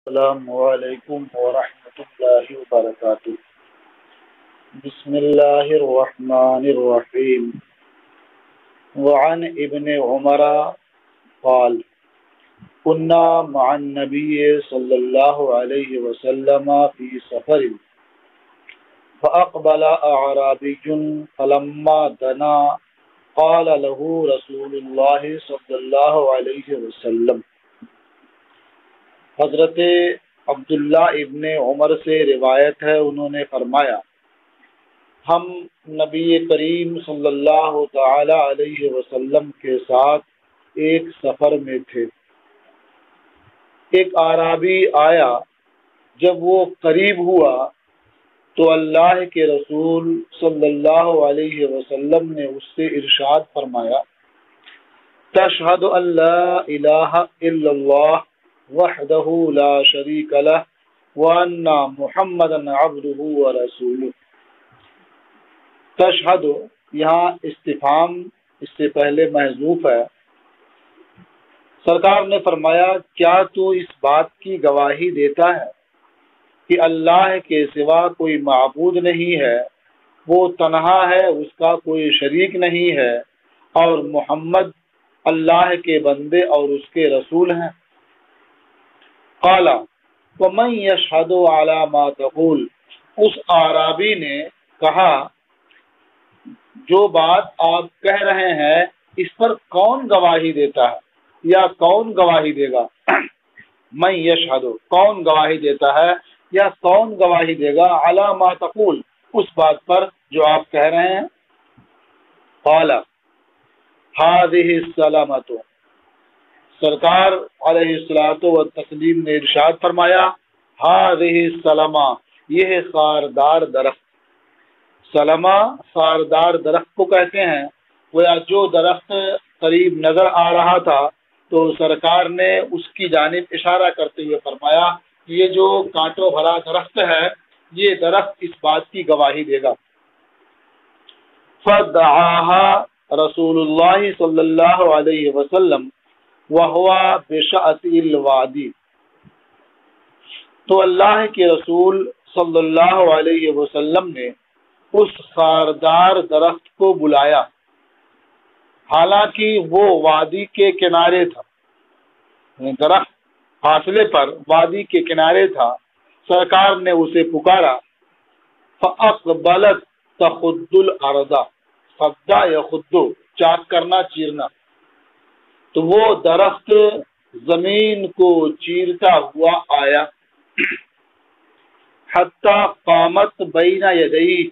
السلام علیکم ورحمۃ اللہ وبرکاتہ۔ بسم اللہ الرحمن الرحیم۔ وعن ابن عمر قال كنا مع النبي صلی اللہ علیہ وسلم في سفر فأقبل أعرابي فلما دنا قال له رسول الله صلی اللہ علیہ وسلم۔ حضرت عبداللہ ابن عمر سے روایت ہے، انہوں نے فرمایا ہم نبی کریم صلی اللہ تعالی علیہ وسلم کے ساتھ ایک سفر میں تھے۔ ایک اعرابی آیا، جب وہ قریب ہوا تو اللہ کے رسول صلی اللہ علیہ وسلم نے اس سے ارشاد فرمایا تشہد ان لا الہ الا اللہ وحدہ لا شریک لہ وان محمدا عبدہ ورسولہ۔ تشہد یہاں استفہام اس سے پہلے محذوف ہے۔ سرکار نے فرمایا کیا تو اس بات کی گواہی دیتا ہے کہ اللہ کے سوا کوئی معبود نہیں ہے، وہ تنہا ہے، اس کا کوئی شریک نہیں ہے، اور محمد اللہ کے بندے اور اس کے رسول ہیں۔ قال ومن یشہد علی ما تقول، اس اعرابی نے کہا جو بات آپ کہہ رہے ہیں اس پر کون گواہی دیتا ہے یا کون گواہی دے گا؟ من یشہد کون گواہی دیتا ہے یا کون گواہی دے گا علی ما تقول اس بات پر جو آپ کہہ رہے ہیں؟ قال هذه السلامۃ، سرکار علیہ الصلوۃ والتسلیم نے ارشاد فرمایا هذه السلامہ، یہ خاردار درخت، سلمہ خاردار درخت کو کہتے ہیں۔ گویا جو درخت قریب نظر آ رہا تھا تو سرکار نے اس کی جانب اشارہ کرتے ہوئے فرمایا کہ یہ جو کانٹوں بھرا درخت ہے یہ درخت اس بات کی گواہی دے گا۔ فدعاها رسول اللہ صلی اللہ علیہ وسلم وہو بشأط الوادی، تو اللہ کے رسول صلی اللہ علیہ وسلم نے اس خاردار درخت کو بلایا، حالانکہ وہ وادی کے کنارے تھا، درخت فاصلے پر وادی کے کنارے تھا۔ سرکار نے اسے پکارا، فاقبلت تخد الارض، خدا یخد چاک کرنا، چیرنا، تو وہ درخت زمین کو چیرتا ہوا آیا، حتی قامت بین یدیہ،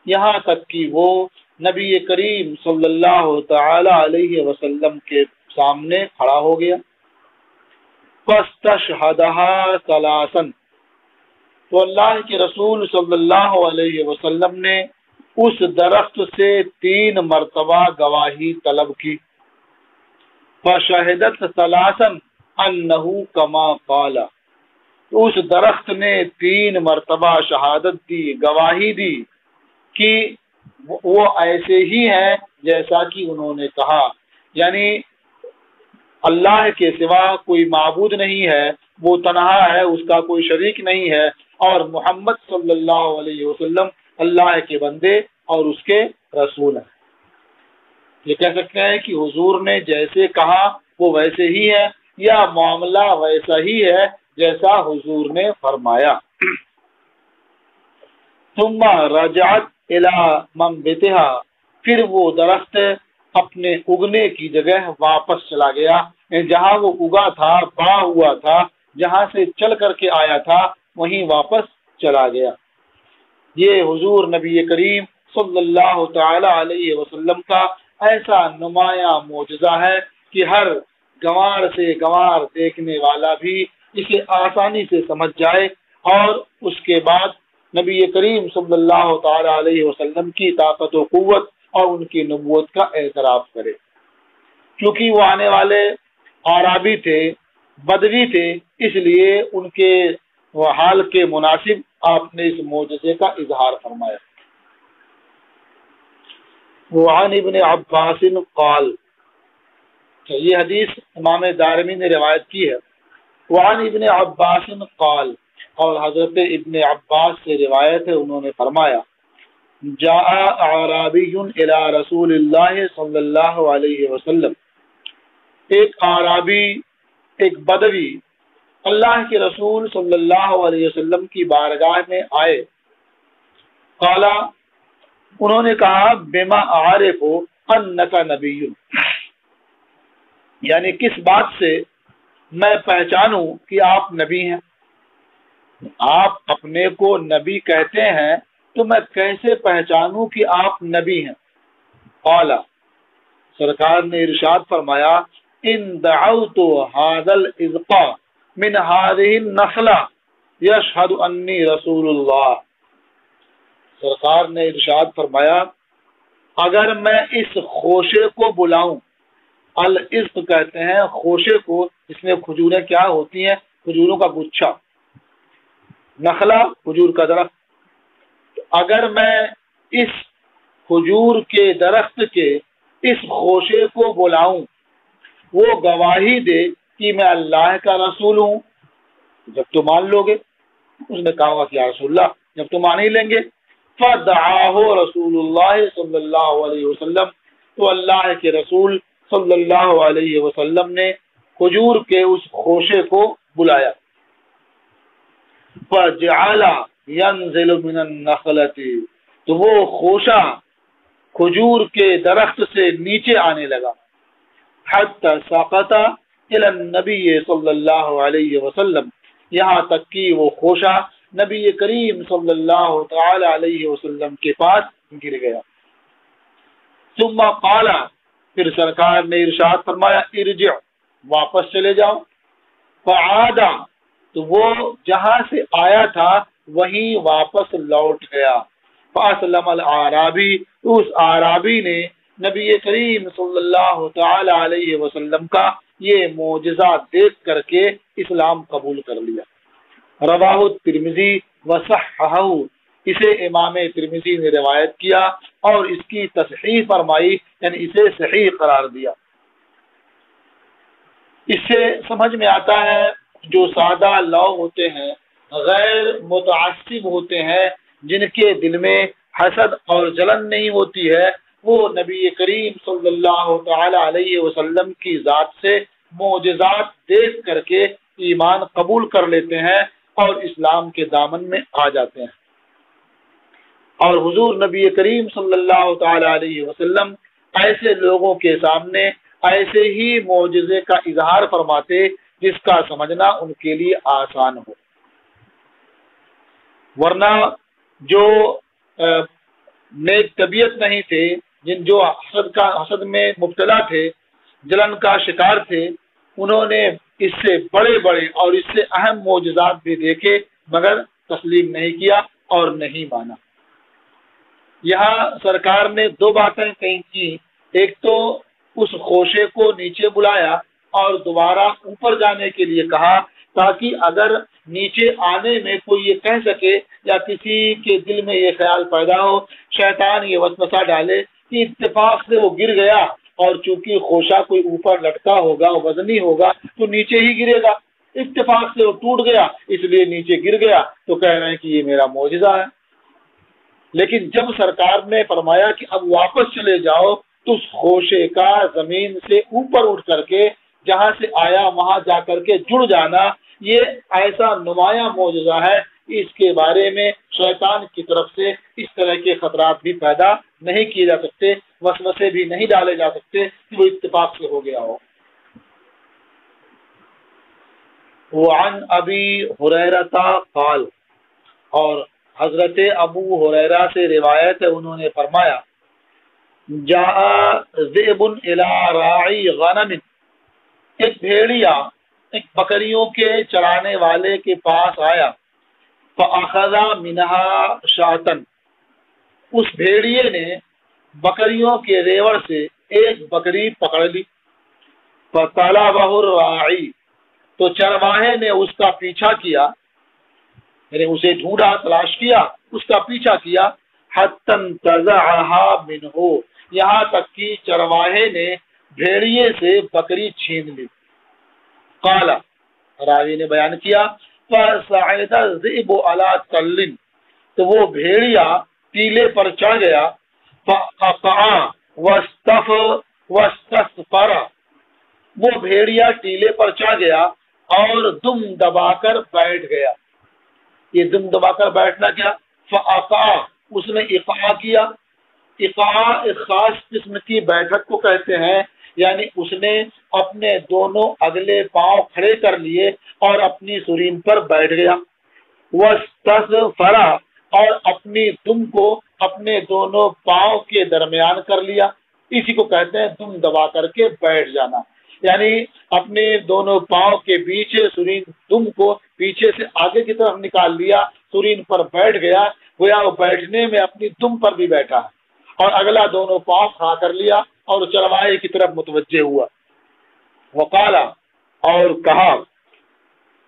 یہاں تک کہ وہ نبی کریم صلی اللہ تعالی علیہ وسلم کے سامنے کھڑا ہو گیا۔ فاستشہدہا ثلاثا، تو اللہ کے رسول صلی اللہ علیہ وسلم نے اس درخت سے 3 مرتبہ گواہی طلب کی۔ فشہدت ثلاثا انہ کما قال، تو اس درخت نے 3 مرتبہ شہادت دی، گواہی دی کہ وہ ایسے ہی ہیں جیسا کہ انہوں نے کہا، یعنی اللہ کے سوا کوئی معبود نہیں ہے، وہ تنہا ہے، اس کا کوئی شریک نہیں ہے، اور محمد صلی اللہ علیہ وسلم اللہ کے بندے اور اس کے رسول ہیں۔ یہ کہہ سکتے ہیں کہ حضور نے جیسے کہا وہ ویسے ہی ہے، یا معاملہ ویسا ہی ہے جیسا حضور نے فرمایا۔ ثم رجعت الى منبتها، پھر وہ درخت اپنے اگنے کی جگہ واپس چلا گیا، جہاں وہ اگا تھا، بڑا ہوا تھا، جہاں سے چل کر کے آیا تھا وہیں واپس چلا گیا۔ یہ حضور نبی کریم صلی اللہ تعالی علیہ وسلم کا ایسا نمایاں معجزہ ہے کہ ہر گنوار سے گنوار دیکھنے والا بھی اسے آسانی سے سمجھ جائے اور اس کے بعد نبی کریم صلی اللہ تعالی علیہ وسلم کی طاقت و قوت اور ان کی نبوت کا اعتراف کرے۔ کیونکہ وہ آنے والے اعرابی تھے، بدوی تھے، اس لیے ان کے حال کے مناسب آپ نے اس معجزے کا اظہار فرمایا۔ وعن ابن عباس قال، یہ حدیث امام دارمی نے روایت کی ہے۔ وعن ابن عباس قال، اور حضرت ابن عباس سے روایت ہے، انہوں نے فرمایا جاء اعرابی الی رسول اللہ صلی اللہ علیہ وسلم، ایک اعرابی، ایک بدوی اللہ کے رسول صلی اللہ علیہ وسلم کی بارگاہ میں آئے۔ قال، انہوں نے کہا بما اعرف انک نبی، یعنی کس بات سے میں پہچانوں کہ آپ نبی ہیں؟ آپ اپنے کو نبی کہتے ہیں تو میں کیسے پہچانوں کہ آپ نبی ہیں؟ قال، سرکار نے ارشاد فرمایا ان دعوت هذا الازق من هذه النخلة يشهد انی رسول اللہ، سرکار نے ارشاد فرمایا اگر میں اس خوشے کو بلاؤں، الازق کہتے ہیں خوشے کو، اس میں کھجوریں کیا ہوتی ہیں؟ کھجوروں کا گچھا، نخلا کھجور کا درخت، اگر میں اس کھجور کے درخت کے اس خوشے کو بلاؤں، وہ گواہی دے کہ میں اللہ کا رسول ہوں، جب تو مان لو گے۔ اس نے کہا کہ یا رسول اللہ، جب تو مان ہی لیں گے۔ فدعاہ رسول اللہ صلی اللہ علیہ وسلم، تو اللہ کے رسول صلی اللہ علیہ وسلم نے کھجور کے اس خوشے کو بلایا۔ فجعل ينزل من النخلة، تو وہ خوشہ کھجور کے درخت سے نیچے آنے لگا، حتی سقط الى النبی صلی اللہ علیہ وسلم، یہاں تک کہ وہ خوشہ نبی کریم صلی اللہ تعالی علیہ وسلم کے پاس گر گیا۔ ثم قال، پھر سرکار نے ارشاد فرمایا ارجع، واپس چلے جاؤ۔ فعاد، تو وہ جہاں سے آیا تھا وہیں واپس لوٹ گیا۔ فاسلم الاعرابی، اس اعرابی نے نبی کریم صلی اللہ تعالی علیہ وسلم کا یہ معجزہ دیکھ کر کے اسلام قبول کر لیا۔ رواہ الترمذی وصححہ، اسے امام ترمذی نے روایت کیا اور اس کی تصحیح فرمائی، یعنی اسے صحیح قرار دیا۔ اس سے سمجھ میں آتا ہے جو سادہ لوگ ہوتے ہیں، غیر متعصب ہوتے ہیں، جن کے دل میں حسد اور جلن نہیں ہوتی ہے، وہ نبی کریم صلی اللہ تعالی علیہ وسلم کی ذات سے معجزات دیکھ کر کے ایمان قبول کر لیتے ہیں اور اسلام کے دامن میں آ جاتے ہیں۔ اور حضور نبی کریم صلی اللہ تعالی علیہ وسلم ایسے لوگوں کے سامنے ایسے ہی معجزے کا اظہار فرماتے جس کا سمجھنا ان کے لیے آسان ہو، ورنہ جو نیک طبیعت نہیں تھے، جو حسد میں مبتلا تھے، جلن کا شکار تھے، انہوں نے اس سے بڑے بڑے اور اس سے اہم معجزات بھی دیکھے مگر تسلیم نہیں کیا اور نہیں مانا۔ یہاں سرکار نے دو باتیں کہیں کی، ایک تو اس خوشے کو نیچے بلایا اور دوبارہ اوپر جانے کے لیے کہا، تاکہ اگر نیچے آنے میں کوئی یہ کہہ سکے یا کسی کے دل میں یہ خیال پیدا ہو، شیطان یہ وسوسہ ڈالے کہ اتفاق سے وہ گر گیا، اور چونکہ خوشہ کوئی اوپر لٹکا ہوگا، وزنی ہوگا، تو نیچے ہی گرے گا، اتفاق سے وہ ٹوٹ گیا اس لیے نیچے گر گیا، تو کہہ رہے ہیں کہ یہ میرا معجزہ ہے۔ لیکن جب سرکار نے فرمایا کہ اب واپس چلے جاؤ، تو اس خوشے کا زمین سے اوپر اٹھ کر کے جہاں سے آیا وہاں جا کر کے جڑ جانا، یہ ایسا نمایاں معجزہ ہے، اس کے بارے میں شیطان کی طرف سے اس طرح کے خطرات بھی پیدا نہیں کیے جا سکتے، وسوسے بھی نہیں ڈالے جا سکتے کہ وہ اتفاق سے ہو گیا ہو۔ وعن ابی ہریرہ قال، اور حضرت ابو ہریرہ سے روایت ہے، انہوں نے فرمایا جاء ذئب الی راعی غنم، ایک بھیڑیا ایک بکریوں کے چرانے والے کے پاس آیا، فاخذ منها شاۃ، اس بھیڑیے نے بکریوں کے ریوڑ سے ایک بکری پکڑ لی، فطلبہ الراعی، تو چرواہے نے اس کا پیچھا کیا، یعنی اسے ڈھونڈا، تلاش کیا، اس کا پیچھا کیا، حتی انتزعها منہ، یہاں تک کہ چرواہے نے بھیڑیے سے بکری چھین لی۔ قال، راوی نے بیان کیا فَصَعِدَ الذِّئْبُ عَلَىٰ تَلٍّ، تو وہ بھیڑیا ٹیلے پر چڑھ گیا، فَأَقَعَ وَاسْتَصْفَرَ، وہ بھیڑیا ٹیلے پر چڑھ گیا اور دم دبا کر بیٹھ گیا۔ یہ دم دبا کر بیٹھنا کیا؟ فَأَقَعَ، اس نے اقاع کیا۔ اقاع ایک خاص قسم کی بیٹھک کو کہتے ہیں، یعنی اس نے اپنے دونوں اگلے پاؤں کھڑے کر لیے اور اپنی سرین پر بیٹھ گیا۔ وَاسْتَصْفَرَ، اور اپنی دم کو اپنے دونوں پاؤں کے درمیان کر لیا، اسی کو کہتے ہیں دم دبا کر کے بیٹھ جانا، یعنی اپنے دونوں پاؤں کے بیچ سرین دم کو پیچھے سے آگے کی طرف نکال لیا، سرین پر بیٹھ گیا، گویا وہ بیٹھنے میں اپنی دم پر بھی بیٹھا اور اگلا دونوں پاؤں کھڑا کر لیا اور چرواہے کی طرف متوجہ ہوا۔ وقال، اور کہا،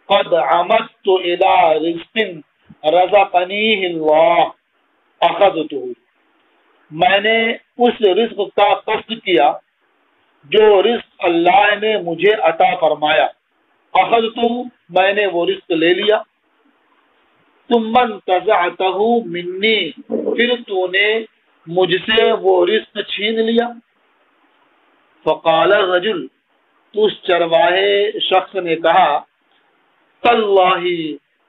قد عمدت الى رزق رزقنیہ اللہ اخذتہ، میں نے اس رزق کا قصد کیا جو رزق اللہ نے مجھے عطا فرمایا، اخذتہ، میں نے وہ رزق لے لیا، ثم انتزعتہ منی، پھر تو نے مجھ سے وہ رزق چھین لیا۔ فقال الرجل، تو اس چرواہے شخص نے کہا، تاللہ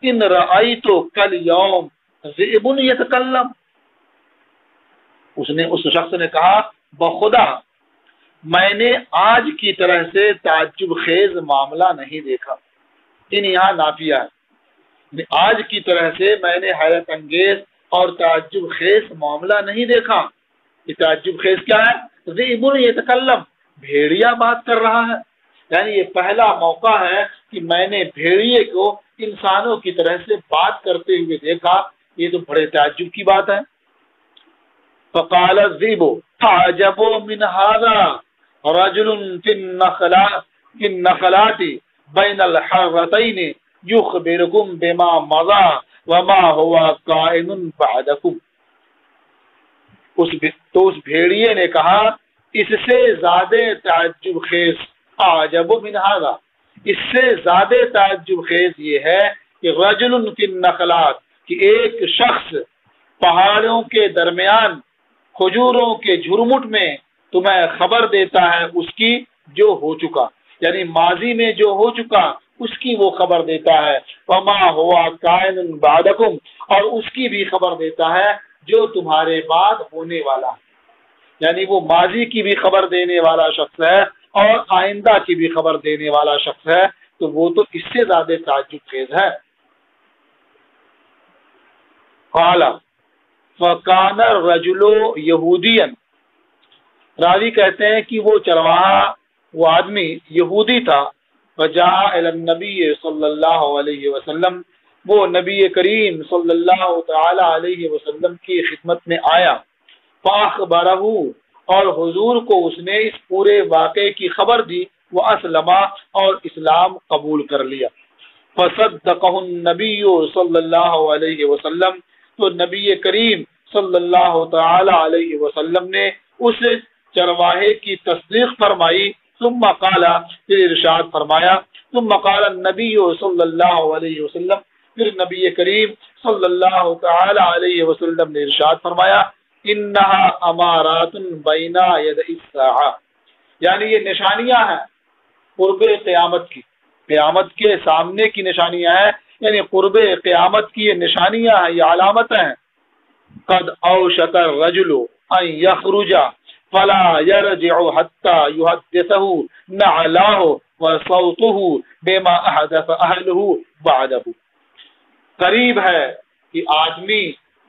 ان رأیت کالیوم ذئب یتکلم، اس شخص نے کہا، بخدا میں نے آج کی طرح سے تعجب خیز معاملہ نہیں دیکھا۔ ان یہاں نافیہ ہے، آج کی طرح سے میں نے حیرت انگیز اور تعجب خیز معاملہ نہیں دیکھا۔ یہ تعجب خیز کیا ہے؟ ذئب یتکلم، بھیڑیا بات کر رہا ہے، یعنی یہ پہلا موقع ہے کہ میں نے بھیڑیے کو انسانوں کی طرح سے بات کرتے ہوئے دیکھا، یہ تو بڑے تعجب کی بات ہے۔ فقال الذئب تعجب من هذا رجل في النخلات بين الحرتين يخبركم بما مضى وما هو كائن بعدكم، تو اس بھیڑیے نے کہا، اس سے زیادہ تعجب خیز، اعجب من هذا، اس سے زیادہ تعجب خیز یہ ہے کہ رجل فی النخلات، کہ ایک شخص پہاڑوں کے درمیان کھجوروں کے جھرمٹ میں تمہیں خبر دیتا ہے اس کی جو ہو چکا، یعنی ماضی میں جو ہو چکا اس کی وہ خبر دیتا ہے، وما ہوا کائن بعدکم، اور اس کی بھی خبر دیتا ہے جو تمہارے بعد ہونے والا، یعنی وہ ماضی کی بھی خبر دینے والا شخص ہے اور آئندہ کی بھی خبر دینے والا شخص ہے، تو وہ تو اس سے زیادہ تعجب خیز ہے۔ قال فکان الرجل یہودیا، راوی کہتے ہیں کہ وہ چرواہا، وہ آدمی یہودی تھا، فجاء الی النبی صلی اللہ علیہ وسلم، وہ نبی کریم صلی اللہ تعالی علیہ وسلم کی خدمت میں آیا، فاخبرہ، اور حضور کو اس نے اس پورے واقعے کی خبر دی، وہ اسلم، اور اسلام قبول کر لیا، فصدقہ النبی صلی اللہ علیہ وسلم، تو نبی کریم صلی اللہ تعالی علیہ وسلم نے اس چرواہے کی تصدیق فرمائی، ثم قال، پھر ارشاد فرمایا، ثم قال النبی صلی اللہ علیہ وسلم، پھر نبی کریم صلی اللہ تعالی علیہ وسلم نے ارشاد فرمایا، انہا امارات بین یدی الساعہ، یعنی یہ نشانیاں ہیں قرب قیامت کی، قیامت کے سامنے کی نشانیاں ہیں، یعنی قرب قیامت کی یہ نشانیاں ہیں، یہ علامتیں ہیں۔ قد اوشک الرجل ان یخرج فلا یرجع حتی یحدثہ نعلہ وصوتہ بما احدث اہلہ بعدہ، قریب ہے کہ آدمی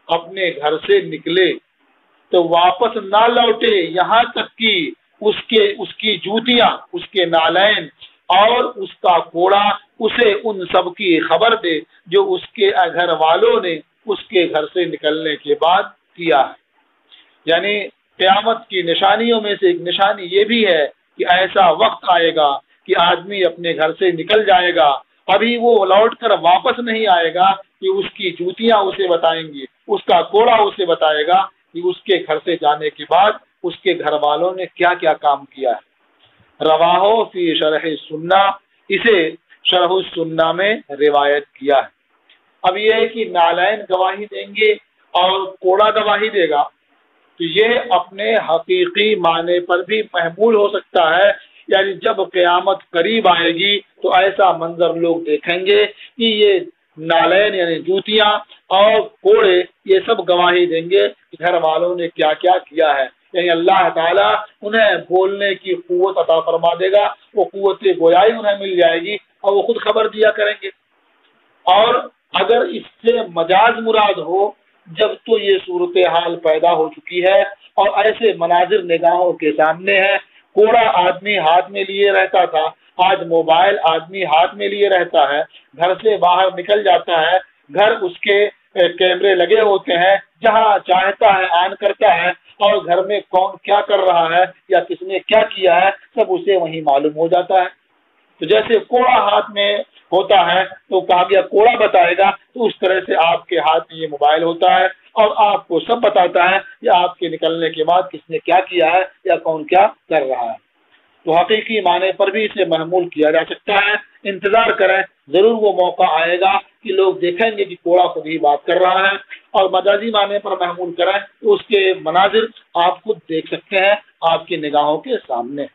اپنے گھر سے نکلے تو واپس نہ لوٹے یہاں تک کہ اس کی جوتیاں، اس کے نالین اور اس کا کوڑا اسے ان سب کی خبر دے جو اس کے گھر والوں نے اس کے گھر سے نکلنے کے بعد کیا ہے۔ یعنی قیامت کی نشانیوں میں سے ایک نشانی یہ بھی ہے کہ ایسا وقت آئے گا کہ آدمی اپنے گھر سے نکل جائے گا، ابھی وہ لوٹ کر واپس نہیں آئے گا کہ اس کی جوتیاں اسے بتائیں گی، اس کا کوڑا اسے بتائے گا کہ اس کے گھر سے جانے کے بعد اس کے گھر والوں نے کیا کیا کام کیا ہے۔ رواہ فی شرح سنہ، اسے شرح السنہ میں روایت کیا ہے۔ اب یہ ہے کہ نالین گواہی دیں گے اور کوڑا گواہی دے گا، تو یہ اپنے حقیقی معنی پر بھی محمول ہو سکتا ہے، یعنی جب قیامت قریب آئے گی تو ایسا منظر لوگ دیکھیں گے کہ یہ نالین یعنی جوتیاں اور کوڑے یہ سب گواہی دیں گے کہ گھر والوں نے کیا کیا کیا ہے، یعنی اللہ تعالیٰ انہیں بولنے کی قوت عطا فرما دے گا، وہ قوت گویائی انہیں مل جائے گی اور وہ خود خبر دیا کریں گے۔ اور اگر اس سے مجاز مراد ہو، جب تو یہ صورتحال پیدا ہو چکی ہے اور ایسے مناظر نگاہوں کے سامنے ہے، کوڑا آدمی ہاتھ میں لیے رہتا تھا، آج موبائل آدمی ہاتھ میں لیے رہتا ہے، گھر سے باہر نکل جاتا ہے، گھر اس کے کیمرے لگے ہوتے ہیں، جہاں چاہتا ہے آن کرتا ہے، اور گھر میں کون کیا کر رہا ہے یا کس نے کیا کیا ہے سب اسے وہیں معلوم ہو جاتا ہے۔ تو جیسے کوڑا ہاتھ میں ہوتا ہے تو کہا گیا کوڑا بتائے گا، تو اس طرح سے آپ کے ہاتھ میں یہ موبائل ہوتا ہے اور آپ کو سب بتاتا ہے یا آپ کے نکلنے کے بعد کس نے کیا کیا ہے یا کون کیا کر رہا ہے۔ تو حقیقی معنی پر بھی اسے محمول کیا جا سکتا ہے۔ انتظار کریں، ضرور وہ موقع آئے گا کہ لوگ دیکھیں گے کہ کوڑا خود ہی بات کر رہا ہے، اور مجازی معنی پر محمول کریں تو اس کے مناظر آپ خود دیکھ سکتے ہیں آپ کی نگاہوں کے سامنے۔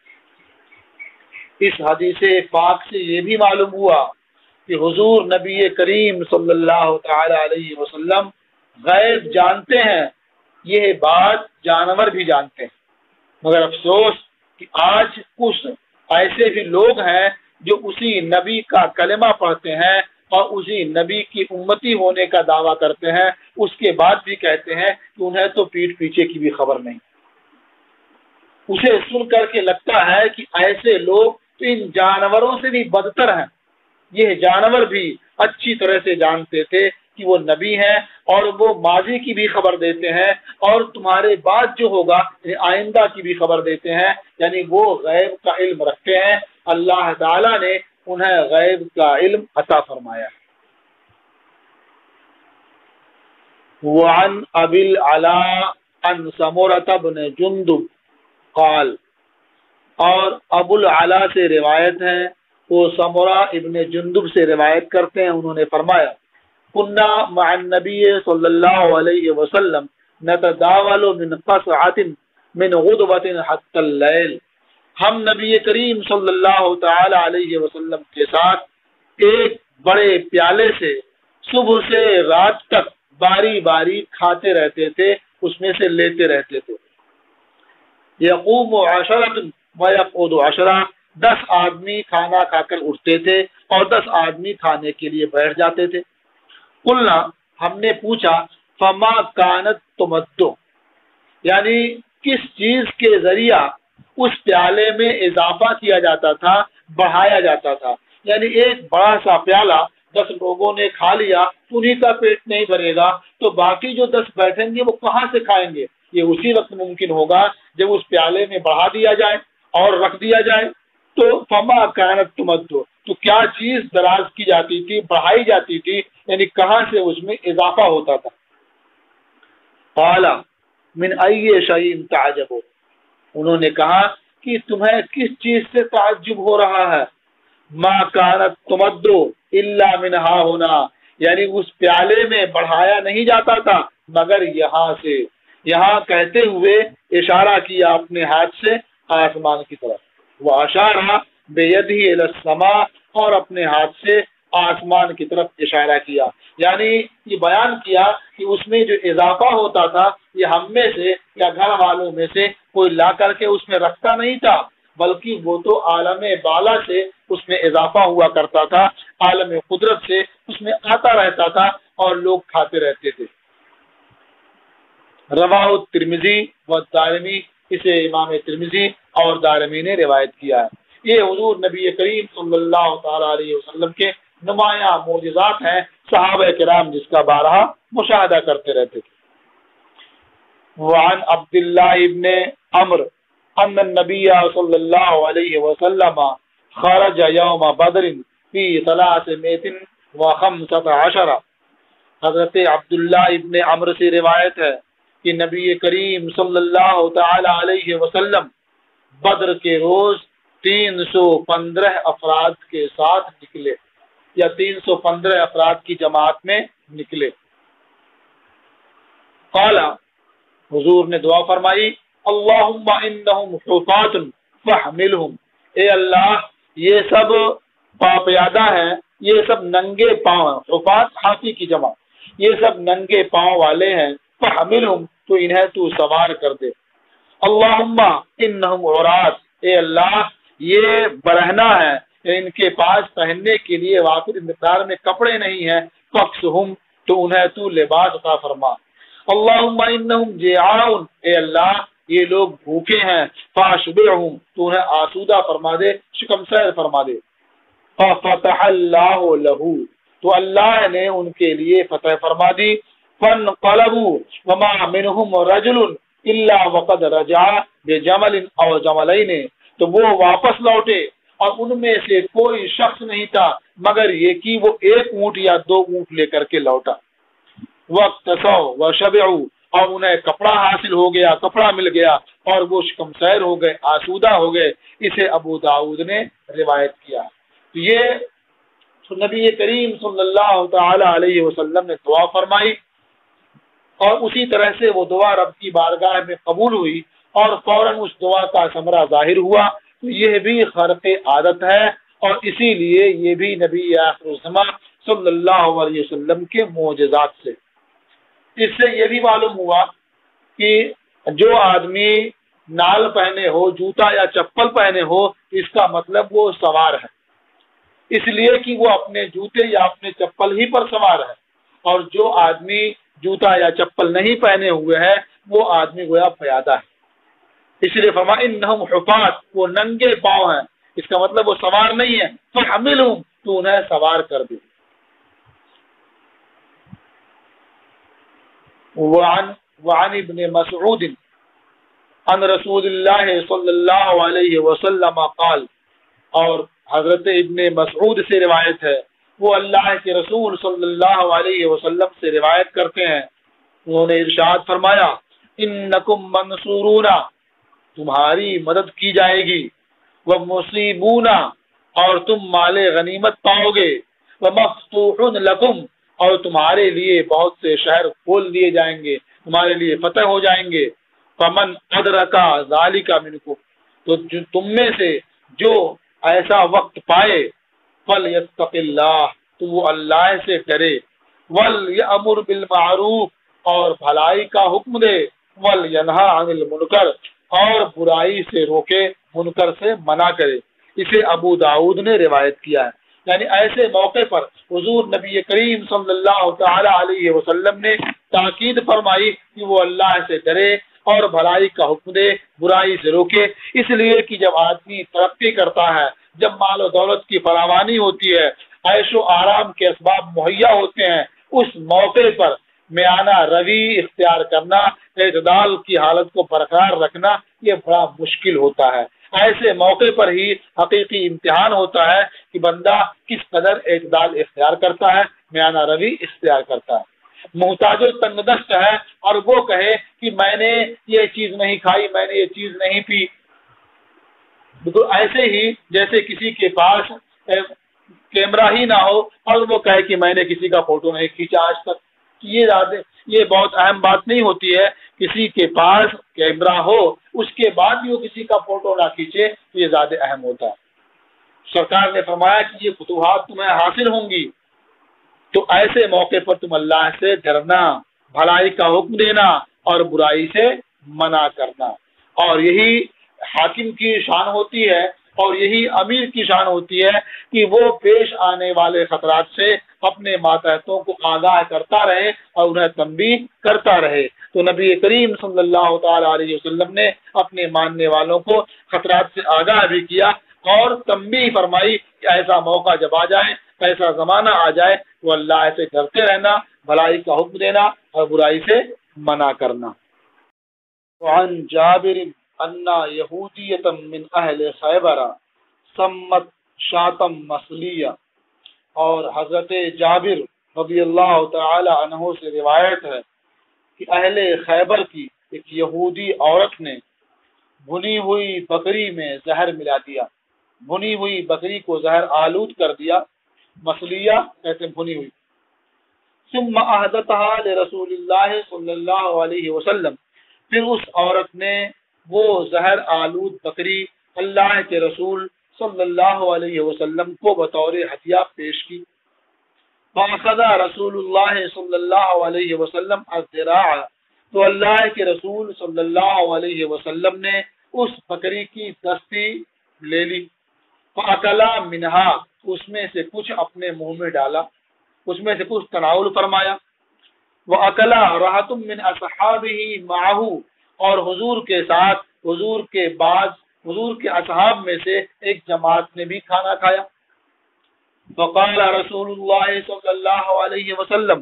اس حدیث پاک سے یہ بھی معلوم ہوا کہ حضور نبی کریم صلی اللہ تعالی علیہ وسلم غیب جانتے ہیں، یہ بات جانور بھی جانتے ہیں، مگر افسوس کہ آج کچھ ایسے بھی لوگ ہیں جو اسی نبی کا کلمہ پڑھتے ہیں اور اسی نبی کی امتی ہونے کا دعویٰ کرتے ہیں، اس کے بعد بھی کہتے ہیں کہ انہیں تو پیٹھ پیچھے کی بھی خبر نہیں۔ اسے سن کر کے لگتا ہے کہ ایسے لوگ تو ان جانوروں سے بھی بدتر ہیں۔ یہ جانور بھی اچھی طرح سے جانتے تھے کہ وہ نبی ہیں اور وہ ماضی کی بھی خبر دیتے ہیں اور تمہارے بعد جو ہوگا یعنی آئندہ کی بھی خبر دیتے ہیں، یعنی وہ غیب کا علم رکھتے ہیں۔ اللہ تعالیٰ نے انہیں غیب کا علم عطا فرمایا۔ وعن ابی العلاء عن سمرة بن جندب قال، اور ابو العلاء سے روایت ہے، وہ سمرہ ابن جندب سے روایت کرتے ہیں، انہوں نے فرمایا كنا مع النبي صلی اللہ علیہ وسلم نتداول من قصعة من غدوة حتى الليل، ہم نبی کریم صلی اللہ تعالی علیہ وسلم کے ساتھ ایک بڑے پیالے سے صبح سے رات تک باری باری کھاتے رہتے تھے، اس میں سے لیتے رہتے تھے۔ یقوم 10 ویقعد 10، 10 آدمی کھانا کھا کر اٹھتے تھے اور 10 آدمی کھانے کے لیے بیٹھ جاتے تھے۔ قلنا، ہم نے پوچھا، فما کانت تمدو، یعنی کس چیز کے ذریعہ اس پیالے میں اضافہ کیا جاتا تھا، بڑھایا جاتا تھا، یعنی ایک بڑا سا پیالہ 10 لوگوں نے کھا لیا، انہی کا پیٹ نہیں بھرے گا تو باقی جو 10 بیٹھیں گے وہ کہاں سے کھائیں گے؟ یہ اسی وقت ممکن ہوگا جب اس پیالے میں بڑھا دیا جائے اور رکھ دیا جائے۔ تو فما کانت تمدو، تو کیا چیز دراز کی جاتی تھی، بڑھائی جاتی تھی، یعنی کہاں سے اس میں اضافہ ہوتا تھا۔ قال من ای شیء تعجب، انہوں نے کہا کہ تمہیں کس چیز سے تعجب ہو رہا ہے؟ ما کانت تمدو الا من ها هنا، یعنی اس پیالے میں بڑھایا نہیں جاتا تھا مگر یہاں سے، یہاں کہتے ہوئے اشارہ کیا اپنے ہاتھ سے آسمان کی طرف، وہ اشارہ بیدہ الی السماء، اور اپنے ہاتھ سے آسمان کی طرف اشارہ کیا، یعنی یہ بیان کیا کہ اس میں جو اضافہ ہوتا تھا یہ ہم میں سے یا گھر والوں میں سے کوئی لا کر کے اس میں رکھتا نہیں تھا، بلکہ وہ تو عالم بالا سے اس میں اضافہ ہوا کرتا تھا، عالم قدرت سے اس میں آتا رہتا تھا اور لوگ کھاتے رہتے تھے۔ رواہ ترمذی و دارمی، اسے امام ترمذی اور دارمی نے روایت کیا ہے۔ یہ حضور نبی کریم صلی اللہ تعالی علیہ وسلم کے نمایاں معجزات ہیں، صحابہ کرام جس کا بارہا مشاہدہ کرتے رہتے تھے۔ وعن عبداللہ ابن عمرو ان النبی صلی اللہ علیہ وسلم خرج یوم بدر فی 315، حضرت عبداللہ ابن عمرو سے روایت ہے کہ نبی کریم صلی اللہ تعالی علیہ وسلم بدر کے روز 315 افراد کے ساتھ نکلے یا 315 افراد کی جماعت میں نکلے۔ قال، حضور نے دعا فرمائی، اللہم انہم حفاۃ فاحملہم، اے اللہ یہ سب پاپیادہ ہیں، یہ سب ننگے پاؤں ہیں، حفاظ حافی کی جمع، یہ سب ننگے پاؤں والے ہیں، فحملہم تو انہیں تو سوار کر دے، اللہم انہم عورات، اے اللہ یہ برہنہ ہے، ان کے پاس پہننے کے لیے وافر مقدار میں کپڑے نہیں ہیں، فاکسہم تو انہیں تو لباس عطا فرما، اللہم انہم جیعون، اے اللہ یہ لوگ بھوکے ہیں، فاشبعہم تو انہیں آسودہ فرما دے، شکم سیر فرما دے، ففتح اللہ لہو تو اللہ نے ان کے لیے فتح فرما دی، فانقلبوا وما منہم رجل الا وقد رجع بجمل او جملین، تو وہ واپس لوٹے اور ان میں سے کوئی شخص نہیں تھا مگر یہ کہ وہ ایک اونٹ یا 2 اونٹ لے کر کے لوٹا، وَاقْتَسَوْا وَشَبِعُوا اور انہیں کپڑا حاصل ہو گیا، کپڑا مل گیا اور وہ شکم سیر ہو گئے، آسودہ ہو گئے۔ اسے ابو داؤد نے روایت کیا۔ تو یہ نبی کریم صلی اللہ تعالی علیہ وسلم نے دعا فرمائی اور اسی طرح سے وہ دعا رب کی بارگاہ میں قبول ہوئی اور فوراً اس دعا کا ثمرہ ظاہر ہوا۔ تو یہ بھی خرق عادت ہے اور اسی لیے یہ بھی نبی آخر الزمان صلی اللہ علیہ وسلم کے معجزات سے۔ اس سے یہ بھی معلوم ہوا کہ جو آدمی نال پہنے ہو، جوتا یا چپل پہنے ہو، اس کا مطلب وہ سوار ہے، اس لیے کہ وہ اپنے جوتے یا اپنے چپل ہی پر سوار ہے، اور جو آدمی جوتا یا چپل نہیں پہنے ہوئے ہے وہ آدمی گویا پیادہ ہے۔ اس لیے فرمایا انہم حفاظ، وہ ننگے پاؤں ہیں، اس کا مطلب وہ سوار نہیں ہے، فحملہم تو انہیں سوار کر دے۔ وعن ابن مسعود عن رسول اللہ صلی اللہ علیہ وسلم قال، اور حضرت ابن مسعود سے روایت ہے، وہ اللہ کے رسول صلی اللہ علیہ وسلم سے روایت کرتے ہیں، انہوں نے ارشاد فرمایا انکم منصورون، تمہاری مدد کی جائے گی، ومصیبون اور تم مال غنیمت پاؤ گے، ومفتوح لکم اور تمہارے لیے بہت سے شہر کھول دیے جائیں گے، تمہارے لیے فتح ہو جائیں گے، فمن ادرکا ذالک منکم تو تم میں سے جو ایسا وقت پائے، فلیتق اللہ تو وہ اللہ سے ڈرے، ولیأمر بالمعروف اور بھلائی کا حکم دے، ولینہا عن المنکر اور برائی سے روکے، منکر سے منع کرے۔ اسے ابو داؤد نے روایت کیا ہے۔ یعنی ایسے موقع پر حضور نبی کریم صلی اللہ تعالی علیہ وسلم نے تاکید فرمائی کہ وہ اللہ سے ڈرے اور بھلائی کا حکم دے، برائی سے روکے، اس لیے کہ جب آدمی ترقی کرتا ہے، جب مال و دولت کی فراوانی ہوتی ہے، عیش و آرام کے اسباب مہیا ہوتے ہیں، اس موقع پر میانہ روی اختیار کرنا، اعتدال کی حالت کو برقرار رکھنا یہ بڑا مشکل ہوتا ہے۔ ایسے موقع پر ہی حقیقی امتحان ہوتا ہے کہ بندہ کس قدر اعتدال اختیار کرتا ہے، میانہ روی اختیار کرتا ہے۔ محتاج تنگ دست ہے اور وہ کہے کہ میں نے یہ چیز نہیں کھائی، میں نے یہ چیز نہیں پی، تو ایسے ہی جیسے کسی کے پاس کیمرہ ہی نہ ہو اور وہ کہے کہ میں نے کسی کا فوٹو نہیں کھینچا آج تک، یہ بہت اہم بات نہیں ہوتی ہے۔ کسی کے پاس کیمرہ ہو اس کے بعد بھی وہ کسی کا فوٹو نہ کھینچے تو یہ زیادہ اہم ہوتا ہے۔ سرکار نے فرمایا کہ یہ فتوحات تمہیں حاصل ہوں گی، تو ایسے موقع پر تم اللہ سے ڈرنا، بھلائی کا حکم دینا اور برائی سے منع کرنا، اور یہی حاکم کی شان ہوتی ہے اور یہی امیر کی شان ہوتی ہے کہ وہ پیش آنے والے خطرات سے اپنے ماتحتوں کو آگاہ کرتا رہے اور انہیں تنبیہ کرتا رہے۔ تو نبی کریم صلی اللہ تعالی علیہ وسلم نے اپنے ماننے والوں کو خطرات سے آگاہ بھی کیا اور تنبیہ فرمائی کہ ایسا موقع جب آ جائے، ایسا زمانہ آ جائے تو اللہ سے ڈرتے رہنا، بھلائی کا حکم دینا اور برائی سے منع کرنا۔ وعن جابر ان یہودیۃ من اہل خیبر سمت شاتم مسلیہ، اور حضرت جابر رضی اللہ تعالی عنہ سے روایت ہے کہ اہل خیبر کی ایک یہودی عورت نے بھنی ہوئی بکری میں زہر ملا دیا بھنی ہوئی بکری کو زہر آلود کر دیا، مسلیہ کہتے ہیں بھنی ہوئی۔ ثم احدثها لرسول اللہ صلی اللہ علیہ وسلم، پھر اس عورت نے وہ زہر آلود بکری اللہ کے رسول صلی اللہ علیہ وسلم کو بطور ہدیہ پیش کی۔ فاخذ رسول اللہ صلی اللہ علیہ وسلم الذراع، تو اللہ کے رسول صلی اللہ علیہ وسلم نے اس بکری کی دستی لے لی، فاکلا منہا، اس میں سے کچھ اپنے منہ میں ڈالا، اس میں سے کچھ تناول فرمایا۔ وَأَكَلَ رَهْطٌ مِّنْ أَصْحَابِهِ مَعَهُ، اور حضور کے ساتھ حضور کے اصحاب میں سے ایک جماعت نے بھی کھانا کھایا۔ فقال رسول اللہ صلی اللہ علیہ وسلم،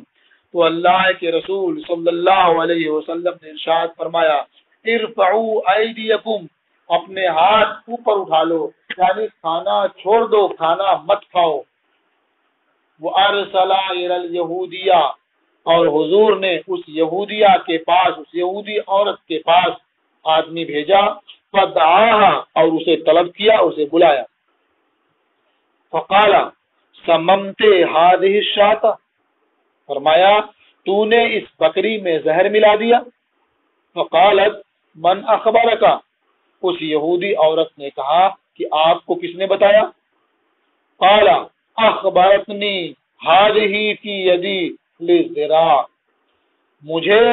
تو اللہ کے رسول صلی اللہ علیہ وسلم نے ارشاد فرمایا، ارفعوا ایدیکم، اپنے ہاتھ اوپر اٹھا لو، یعنی کھانا چھوڑ دو، کھانا مت کھاؤ۔ وارسل الی الیہودیہ، اور حضور نے اس یہودیہ کے پاس، اس یہودی عورت کے پاس آدمی بھیجا، فدعاها، اور اسے طلب کیا، اسے بلایا۔ فقال سممت هذه الشاة، فرمایا تو نے اس بکری میں زہر ملا دیا۔ فقالت من اخبرک، اس یہودی عورت نے کہا کہ آپ کو کس نے بتایا؟ قال اخبرتنی هذه في يدي للذراع، مجھے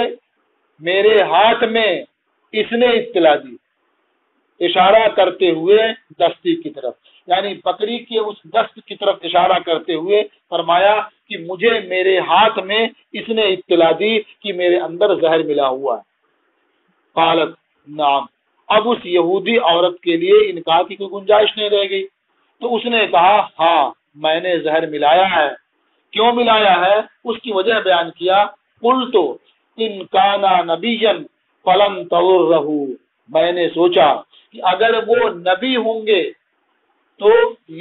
میرے ہاتھ میں اس نے اطلاع دی، اشارہ کرتے ہوئے دستی کی طرف، یعنی بکری کے اس دست کی طرف اشارہ کرتے ہوئے فرمایا کہ مجھے میرے ہاتھ میں اس نے اطلاع دی کہ میرے اندر زہر ملا ہوا ہے۔ قالت نعم، اب اس یہودی عورت کے لیے انکار کی کوئی گنجائش نہیں رہ گئی، تو اس نے کہا ہاں میں نے زہر ملایا ہے۔ کیوں ملایا ہے اس کی وجہ بیان کیا، قلت ان کان نبیا فلن تضرہ، میں نے سوچا کہ اگر وہ نبی ہوں گے تو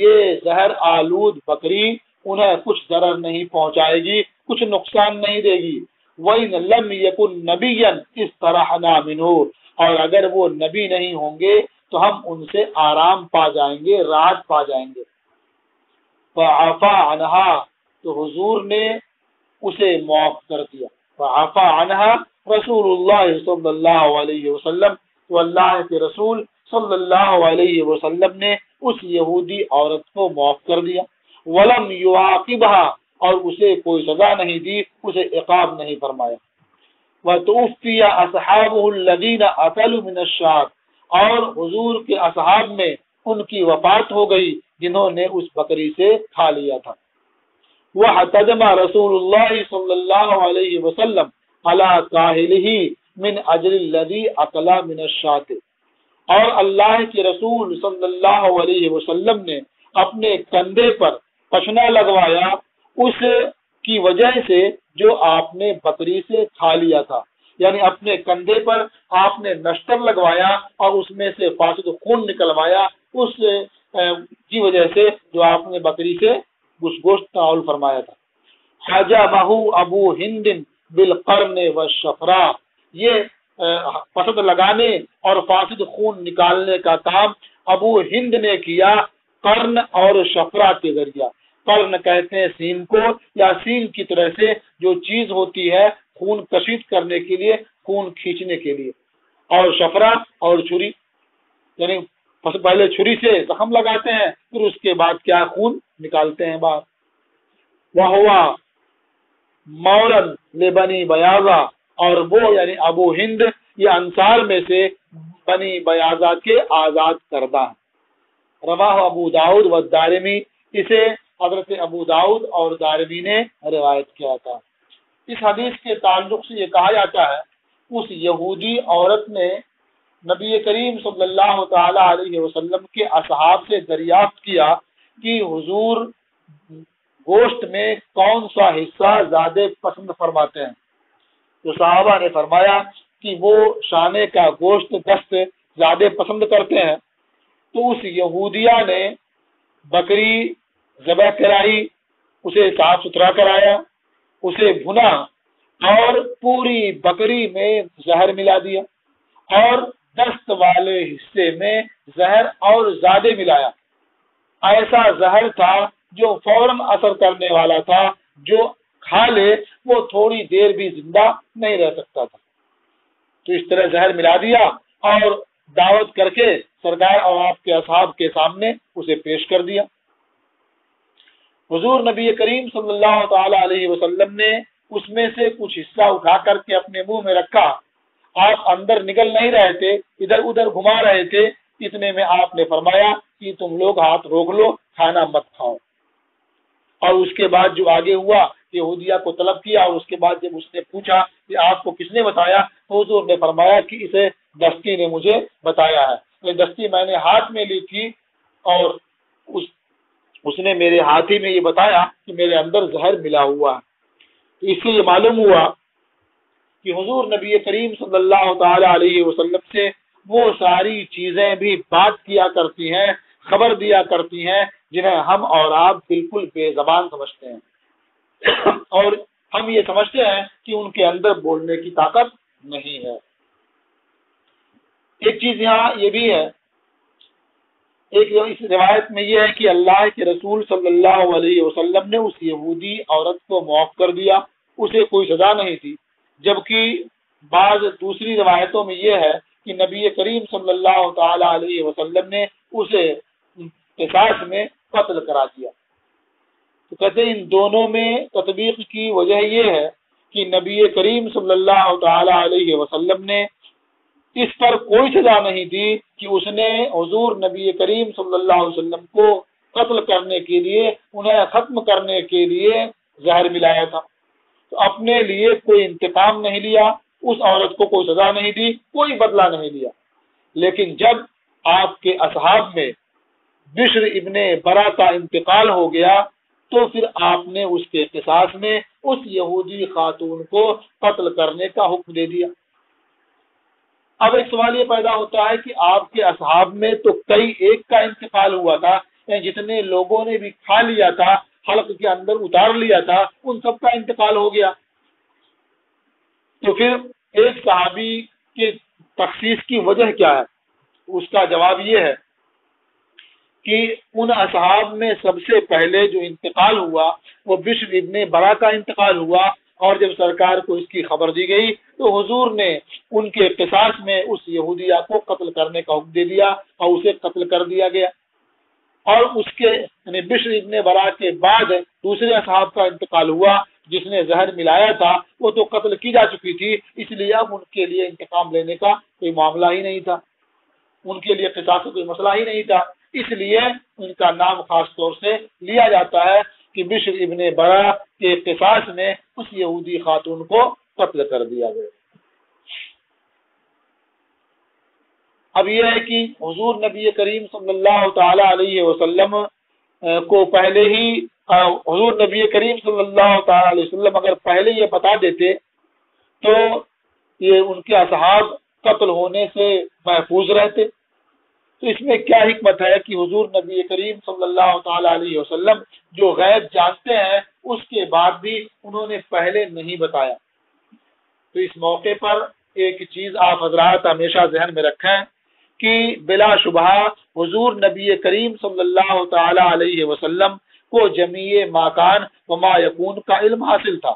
یہ زہر آلود بکری انہیں کچھ ضرر نہیں پہنچائے گی، کچھ نقصان نہیں دے گی۔ وَإِن لَمْ يَكُنْ نَبِيًّا اسْتَرَحْنَا مِنْهُ، اور اگر وہ نبی نہیں ہوں گے تو ہم ان سے آرام پا جائیں گے، راحت پا جائیں گے۔ فَعَفَا عَنْهَا، تو حضور نے اسے معاف کر دیا۔ فعفا عنہا رسول اللہ صلی اللہ علیہ وسلم، تو اللہ کے رسول صلی اللہ علیہ وسلم نے اس یہودی عورت کو معاف کر دیا۔ ولم یعاقبها، اور اسے کوئی سزا نہیں دی، اسے عقاب نہیں فرمایا۔ وتوفی اصحابہ الذین اکلوا من الشاة، اور حضور کے اصحاب میں ان کی وفات ہو گئی جنہوں نے اس بکری سے کھا لیا تھا۔ وَحَتَجَمَ رسول اللہ صلی اللہ علیہ وسلم علی کاہلہ من اجل الذی اکل من الشاة، اور اللہ کے رسول صلی اللہ علیہ وسلم نے اپنے کندھے پر پشنا لگوایا اس کی وجہ سے جو آپ نے بکری سے کھا لیا تھا، یعنی اپنے کندھے پر آپ نے نشتر لگوایا اور اس میں سے فاسد خون نکلوایا، اس کی وجہ سے جو آپ نے بکری سے گوشت تناول فرمایا تھا۔ حجبہ ابو ہند بالقرن والشفرا، یہ پسند لگانے اور فاسد خون نکالنے کا کام ابو ہند نے کیا قرن اور شفرا کے ذریعہ۔ قرن کہتے ہیں سین کو، یا سین کی طرح سے جو چیز ہوتی ہے خون کشید کرنے کے لیے، خون کھینچنے کے لیے، اور شفرا اور چھری، یعنی پہلے چھری سے زخم لگاتے ہیں پھر اس کے بعد کیا خون نکالتے ہیں باہر۔ وہوا مولن لبنی بیاضا، اور وہ یعنی ابو ہند یہ انصار میں سے بنی بیاضا کے آزاد کردہ ہیں۔ رواہ ابو داؤد و دارمی، اسے حضرت ابو داؤد اور دارمی نے روایت کیا تھا۔ اس حدیث کے تعلق سے یہ کہا جاتا ہے اس یہودی عورت نے نبی کریم صلی اللہ تعالی علیہ وسلم کے اصحاب سے دریافت کیا کہ حضور گوشت میں کون سا حصہ زیادہ پسند فرماتے ہیں، تو صحابہ نے فرمایا کہ وہ شانے کا گوشت دست زیادہ پسند کرتے ہیں۔ تو اس یہودیہ نے بکری ذبح کرائی، اسے صاف ستھرا کرایا، اسے بھنا اور پوری بکری میں زہر ملا دیا اور دست والے حصے میں زہر اور زیادہ ملایا، ایسا زہر تھا جو فوراً اثر کرنے والا تھا، جو کھا لے وہ تھوڑی دیر بھی زندہ نہیں رہ سکتا تھا۔ تو اس طرح زہر ملا دیا اور دعوت کر کے سرکار اور آپ کے اصحاب کے سامنے اسے پیش کر دیا۔ حضور نبی کریم صلی اللہ تعالی علیہ وسلم نے اس میں سے کچھ حصہ اٹھا کر کے اپنے منہ میں رکھا۔ آپ اندر نگل نہیں رہے تھے، ادھر ادھر گھما رہے تھے، اتنے میں آپ نے فرمایا کہ تم لوگ ہاتھ روک لو، کھانا مت کھاؤ۔ اور اس کے بعد جو آگے ہوا، یہودیہ کو طلب کیا، اور اس کے بعد جب اس نے پوچھا کہ آپ کو کس نے بتایا، تو حضور نے فرمایا کہ اسے دستی نے مجھے بتایا ہے۔ یہ دستی میں نے ہاتھ میں لی تھی اور اس نے میرے ہاتھی میں یہ بتایا کہ میرے اندر زہر ملا ہوا ہے۔ تو اس سے یہ معلوم ہوا کہ حضور نبی کریم صلی اللہ تعالی علیہ وسلم سے وہ ساری چیزیں بھی بات کیا کرتی ہیں، خبر دیا کرتی ہیں، جنہیں ہم اور آپ بالکل بے زبان سمجھتے ہیں، اور ہم یہ سمجھتے ہیں کہ ان کے اندر بولنے کی طاقت نہیں ہے۔ ایک چیز یہاں یہ بھی ہے، ایک اس روایت میں یہ ہے کہ اللہ کے رسول صلی اللہ علیہ وسلم نے اس یہودی عورت کو معاف کر دیا، اسے کوئی سزا نہیں تھی، جبکہ بعض دوسری روایتوں میں یہ ہے کہ نبی کریم صلی اللہ تعالی علیہ وسلم نے اسے قصاص میں قتل کرا دیا۔ تو کہتے ہیں ان دونوں میں تطبیق کی وجہ یہ ہے کہ نبی کریم صلی اللہ تعالی علیہ وسلم نے اس پر کوئی سزا نہیں دی کہ اس نے حضور نبی کریم صلی اللہ علیہ وسلم کو قتل کرنے کے لیے، انہیں ختم کرنے کے لیے زہر ملایا تھا۔ تو اپنے لیے کوئی انتقام نہیں لیا، اس عورت کو کوئی سزا نہیں دی، کوئی بدلہ نہیں لیا۔ لیکن جب آپ کے اصحاب میں بشر ابن برا کا انتقال ہو گیا تو پھر آپ نے اس کے قصاص میں اس یہودی خاتون کو قتل کرنے کا حکم دے دیا۔ اب ایک سوال یہ پیدا ہوتا ہے کہ آپ کے اصحاب میں تو کئی ایک کا انتقال ہوا تھا، یعنی جتنے لوگوں نے بھی کھا لیا تھا، حلق کے اندر اتار لیا تھا، ان سب کا انتقال ہو گیا، تو پھر ایک صحابی کے تخصیص کی وجہ کیا ہے؟ اس کا جواب یہ ہے کہ ان اصحاب میں سب سے پہلے جو انتقال ہوا وہ بشر ابن برا کا انتقال ہوا، اور جب سرکار کو اس کی خبر دی گئی تو حضور نے ان کے قصاص میں اس یہودیہ کو قتل کرنے کا حکم دے دیا اور اسے قتل کر دیا گیا۔ اور اس کے یعنی بشر ابن برا کے بعد دوسرے اصحاب کا انتقال ہوا، جس نے زہر ملایا تھا وہ تو قتل کی جا چکی تھی، اس لیے اب ان کے لیے انتقام لینے کا کوئی معاملہ ہی نہیں تھا، ان کے لیے قصاص کا کوئی مسئلہ ہی نہیں تھا، اس لیے ان کا نام خاص طور سے لیا جاتا ہے کہ بشر ابن برا کے قصاص میں اس یہودی خاتون کو قتل کر دیا گیا۔ اب یہ ہے کہ حضور نبی کریم صلی اللہ تعالی علیہ وسلم کو پہلے ہی حضور نبی کریم صلی اللہ تعالی علیہ وسلم اگر پہلے یہ بتا دیتے تو یہ ان کے اصحاب قتل ہونے سے محفوظ رہتے۔ تو اس میں کیا حکمت ہے کہ حضور نبی کریم صلی اللہ تعالی علیہ وسلم جو غیب جانتے ہیں اس کے بعد بھی انہوں نے پہلے نہیں بتایا۔ تو اس موقع پر ایک چیز آپ حضرات ہمیشہ ذہن میں رکھیں کہ بلا شبہ حضور نبی کریم صلی اللہ تعالی علیہ وسلم کو جمیع ما کان و ما یکون کا علم حاصل تھا،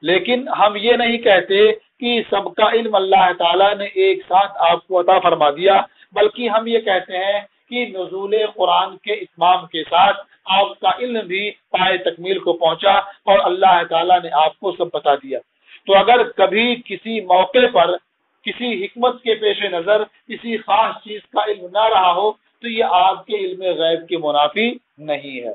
لیکن ہم یہ نہیں کہتے کہ سب کا علم اللہ تعالیٰ نے ایک ساتھ آپ کو عطا فرما دیا، بلکہ ہم یہ کہتے ہیں کہ نزول قرآن کے اتمام کے ساتھ آپ کا علم بھی پائے تکمیل کو پہنچا اور اللہ تعالیٰ نے آپ کو سب بتا دیا۔ تو اگر کبھی کسی موقع پر کسی حکمت کے پیش نظر کسی خاص چیز کا علم نہ رہا ہو تو یہ آپ کے علم غیب کے منافی نہیں ہے۔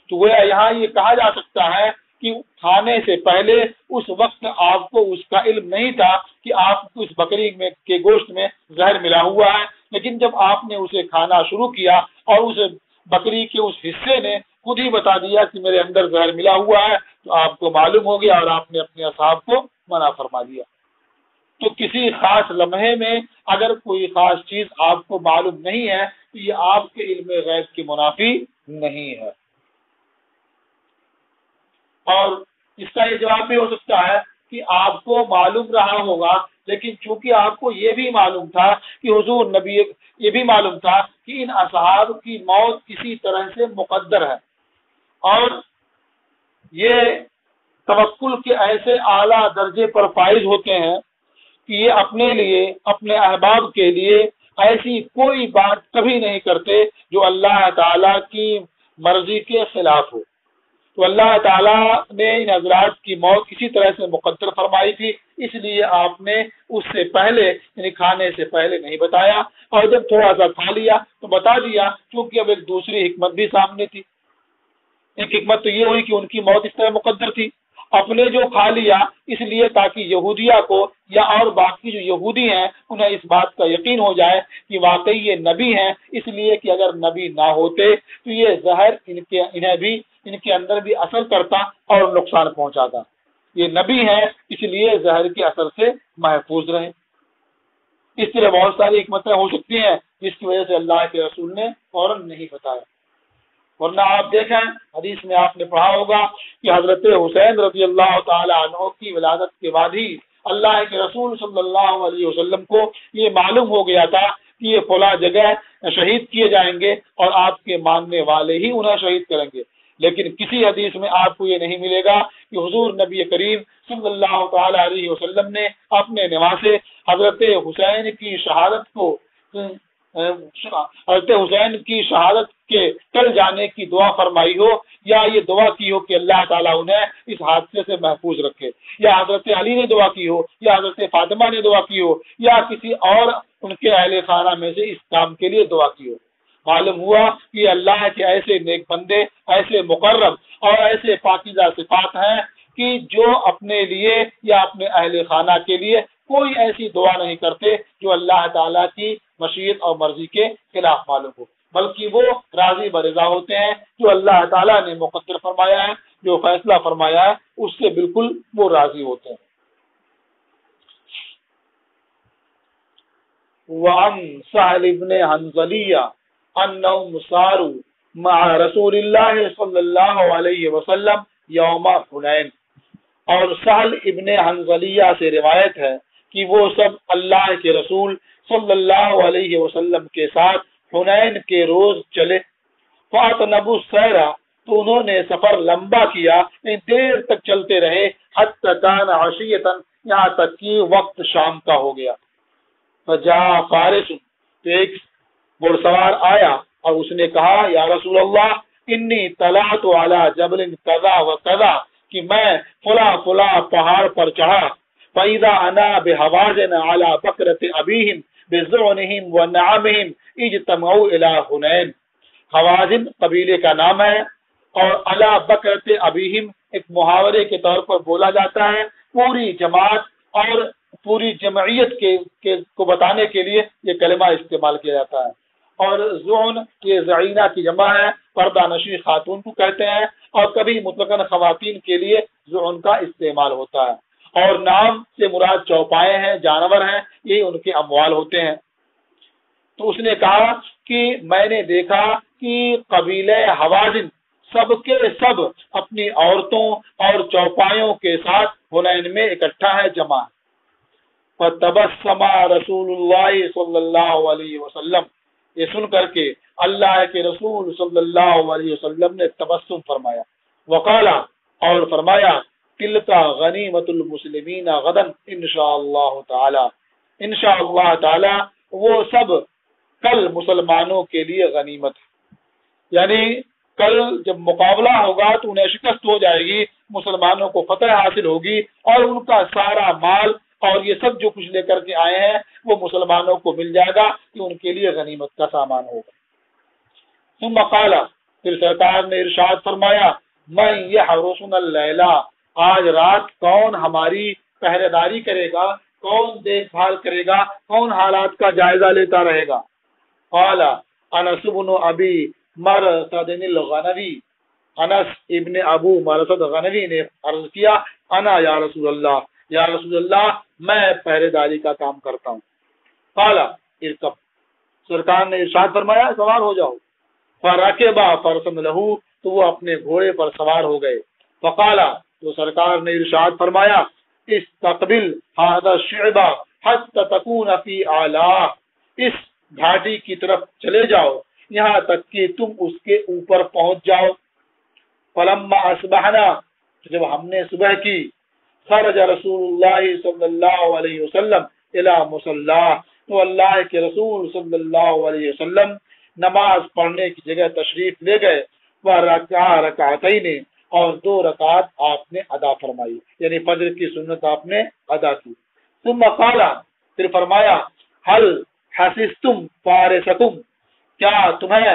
تو وہ یہاں یہ کہا جا سکتا ہے کہ کھانے سے پہلے اس وقت آپ کو اس کا علم نہیں تھا کہ آپ کو اس بکری میں کے گوشت میں زہر ملا ہوا ہے، لیکن جب آپ نے اسے کھانا شروع کیا اور اس بکری کے اس حصے نے خود ہی بتا دیا کہ میرے اندر زہر ملا ہوا ہے تو آپ کو معلوم ہو گیا اور آپ نے اپنے اصحاب کو منع فرما دیا۔ تو کسی خاص لمحے میں اگر کوئی خاص چیز آپ کو معلوم نہیں ہے تو یہ آپ کے علم غیب کی منافی نہیں ہے۔ اور اس کا یہ جواب بھی ہو سکتا ہے کہ آپ کو معلوم رہا ہوگا لیکن چونکہ آپ کو یہ بھی معلوم تھا کہ حضور نبی، یہ بھی معلوم تھا کہ ان اصحاب کی موت کسی طرح سے مقدر ہے، اور یہ توکل کے ایسے اعلیٰ درجے پر فائز ہوتے ہیں کہ یہ اپنے لیے، اپنے احباب کے لیے ایسی کوئی بات کبھی نہیں کرتے جو اللہ تعالیٰ کی مرضی کے خلاف ہو۔ تو اللہ تعالیٰ نے ان حضرات کی موت کسی طرح سے مقدر فرمائی تھی، اس لیے آپ نے اس سے پہلے، یعنی کھانے سے پہلے نہیں بتایا، اور جب تھوڑا سا کھا لیا تو بتا دیا، کیونکہ اب ایک دوسری حکمت بھی سامنے تھی۔ ایک حکمت تو یہ ہوئی کہ ان کی موت اس طرح مقدر تھی، اپنے جو کھا لیا اس لیے تاکہ یہودیہ کو یا اور باقی جو یہودی ہیں انہیں اس بات کا یقین ہو جائے کہ واقعی یہ نبی ہیں، اس لیے کہ اگر نبی نہ ہوتے تو یہ زہر ان کے اندر بھی اثر کرتا اور نقصان پہنچاتا۔ یہ نبی ہیں اس لیے زہر کے اثر سے محفوظ رہے۔ اس طرح بہت ساری حکمتیں ہو سکتی ہیں جس کی وجہ سے اللہ کے رسول نے فوراً نہیں بتایا۔ ورنہ آپ دیکھیں حدیث میں آپ نے پڑھا ہوگا کہ حضرت حسین رضی اللہ تعالی عنہ کی ولادت کے بعد ہی اللہ کے رسول صلی اللہ علیہ وسلم کو یہ معلوم ہو گیا تھا کہ یہ فلاں جگہ شہید کیے جائیں گے اور آپ کے ماننے والے ہی انہیں شہید کریں گے، لیکن کسی حدیث میں آپ کو یہ نہیں ملے گا کہ حضور نبی کریم صلی اللہ تعالی علیہ وسلم نے اپنے نواسے حضرت حسین کی شہادت کو، حضرت حسین کی شہادت کے ٹل جانے کی دعا فرمائی ہو، یا یہ دعا کی ہو کہ اللہ تعالیٰ انہیں اس حادثے سے محفوظ رکھے، یا حضرت علی نے دعا کی ہو، یا حضرت فاطمہ نے دعا کی ہو، یا کسی اور ان کے اہل خانہ میں سے اس کام کے لیے دعا کی ہو۔ معلوم ہوا کہ اللہ کے ایسے نیک بندے، ایسے مقرب اور ایسے پاکیزہ صفات ہیں کہ جو اپنے لیے یا اپنے اہل خانہ کے لیے کوئی ایسی دعا نہیں کرتے جو اللہ تعالیٰ کی مشیت اور مرضی کے خلاف معلوم ہو، بلکہ وہ راضی برضا ہوتے ہیں۔ جو اللہ تعالیٰ نے مقدر فرمایا ہے، جو فیصلہ فرمایا ہے، اس سے بالکل وہ راضی ہوتے ہیں۔ وعن سہل بن حنظلیہ انہم صاروا مع رسول اللہ صلی اللہ علیہ وسلم یوم حنین، اور سہل ابن حنظلیہ سے روایت ہے کہ وہ سب اللہ کے رسول صلی اللہ علیہ وسلم کے ساتھ حنین کے روز چلے۔ فاطنبوا السیر، تو انہوں نے سفر لمبا کیا، دیر تک چلتے رہے، حتی کان عشیۃ، یہاں تک کہ وقت شام کا ہو گیا۔ فجاء فارس، تو ایک گھڑ سوار آیا اور اس نے کہا یا رسول اللہ انی طلعت علی جبل کذا و کذا، کہ میں فلاں فلاں پہاڑ پر چڑھا، فاذا انا بحوازن علی بکرۃ ابیہم بزعنہم ونعمہم اجتمعوا الی حنین۔ حوازن قبیلے کا نام ہے، اور علی بکرۃ ابیہم ایک محاورے کے طور پر بولا جاتا ہے، پوری جماعت اور پوری جمعیت کو بتانے کے لیے یہ کلمہ استعمال کیا جاتا ہے۔ اور زعن یہ زعینہ کی جمع ہے، پردہ نشین خاتون کو کہتے ہیں، اور کبھی مطلقاً خواتین کے لیے زعن کا استعمال ہوتا ہے۔ اور نام سے مراد چوپائے ہیں، جانور ہیں، یہ ان کے اموال ہوتے ہیں۔ تو اس نے کہا کہ میں نے دیکھا کہ قبیلہ حوازن سب کے سب اپنی عورتوں اور چوپایوں کے ساتھ حنین میں اکٹھا ہے، جمع ہے۔ فتبسم رسول اللہ صلی اللہ علیہ وسلم، یہ سن کر کے اللہ کے رسول صلی اللہ علیہ وسلم نے تبسم فرمایا، وقالا، اور فرمایا تلک غنیمت المسلمین غدا انشاءاللہ تعالی، انشاءاللہ تعالی وہ سب کل مسلمانوں کے لیے غنیمت ہے، یعنی کل جب مقابلہ ہوگا تو انہیں شکست ہو جائے گی، مسلمانوں کو فتح حاصل ہوگی، اور ان کا سارا مال اور یہ سب جو کچھ لے کر کے آئے ہیں وہ مسلمانوں کو مل جائے گا، کہ ان کے لیے غنیمت کا سامان ہوگا۔ ثم قال، پھر سرکار نے ارشاد فرمایا، من یحرسنا اللیلہ، آج رات کون ہماری پہرے داری کرے گا، کون دیکھ بھال کرے گا، کون حالات کا جائزہ لیتا رہے گا۔ قال انس بن ابی مرثد الغنوی، انس ابن ابو مرثد غنوی نے عرض کیا، انا یا رسول اللہ، یا رسول اللہ میں پہرے داری کا کام کرتا ہوں۔ قال ارکب، سرکار نے ارشاد فرمایا سوار ہو جاؤ۔ فرکبا فرسن لہو، تو وہ اپنے گھوڑے پر سوار ہو گئے۔ فقال، تو سرکار نے ارشاد فرمایا استقبل هذا الشعب حتی تکون فی اعلی، اس گھاٹی کی طرف چلے جاؤ یہاں تک کہ تم اس کے اوپر پہنچ جاؤ۔ فلما اصبحنا، جب ہم نے صبح کی، خرج رسول اللہ صلی اللہ علیہ وسلم الی مصلی، تو اللہ کے رسول صلی اللہ علیہ وسلم نماز پڑھنے کی جگہ تشریف لے گئے، ورکع رکعتین، اور 2 رکعت آپ نے ادا فرمائی، یعنی فجر کی سنت آپ نے ادا کی۔ ثم قال، پھر فرمایا، هل حسستم فارسکم، کیا تمہیں